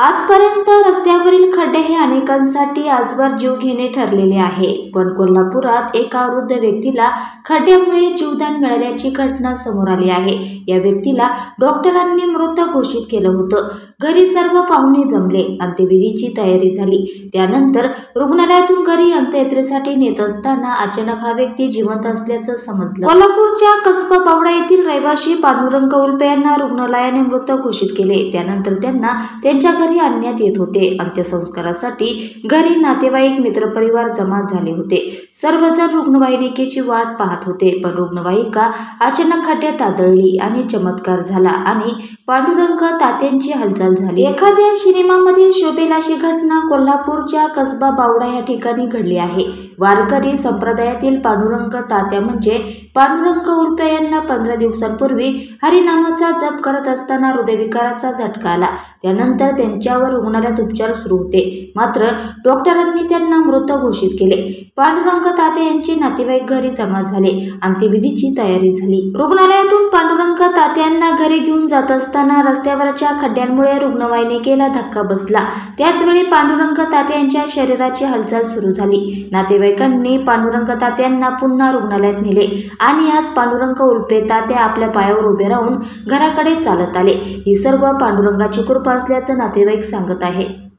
आजपर्यंत रस्त्यावरील खड्डे हे अनेकांसाठी आजवर जीव घेणे ठरलेले आहे, पण कोल्हापुरात एका वृद्ध व्यक्तीला खड्ड्यामुळे जीवदान मिळाल्याची घटना समोर आली आहे। या व्यक्तीला डॉक्टरांनी मृत घोषित केलं होतं। घरी सर्व पाहुणे जमले, अंत्यविधीची तयारी झाली। त्यानंतर रुग्णालयातून घरी अंत्ययात्रेसाठी नेत असताना अचानक हा व्यक्ती जिवंत असल्याचं समजलं। कोल्हापूरच्या कसबा बावडा येथील रहिवासी पांडुरंग उल्पे यांना रुग्णालयाने मृत घोषित केले। त्यानंतर त्यांना त्यांच्या घरी आणण्यात येत होते। अंत्यसंस्कारासाठी घरी नातेवाईक मित्रपरिवार जमा झाले होते। सर्वजण रुग्णवाहिकेची वाट पाहत होते, पण रुग्णवाहिका अचानक खड्ड्यात आदळली आणि चमत्कार झाला आणि पांडुरंग तात्यांची हालचाल झाली। एखाद्या सिनेमामध्ये शोभेल अशी घटना कोल्हापूरच्या कसबा बावडा या ठिकाणी घडली आहे। वारकरी संप्रदायातील पांडुरंग तात्या म्हणजे पांडुरंग उल्पे यांना 15 दिवसांपूर्वी हरिनामाचा जप करत असताना हृदयविकाराचा झटका आला। त्यानंतर त्यांच्यावर रुग्णालयात उपचार सुरू होते, मात्र डॉक्टरांनी त्यांना मृत घोषित केले। पांडुरंग तात्या यांचे नातेवाईक घरी जमा झाले। अंत्यविधीची तयारी झाली। रुग्णालयातून पांडुरंग तात्यांना घरी घेऊन जात असताना रस्त्यावरच्या खड्ड्यांमुळे रुग्णवाहिकेला धक्का बसला। त्याचवेळी पांडुरंग तात्या यांच्या शरीराची हालचाल सुरू झाली। नातेवाईकांनी पांडुरंग तात्यांना पुन्हा रुग्णालयात नेले आणि आज पांडुरंग उल्पे तात्या आपल्या पायावर उभे राहून घराकडे चालत आले। ही सर्व पांडुरंगाची कृपा असल्याचं नातेवाईक सांगत आहे।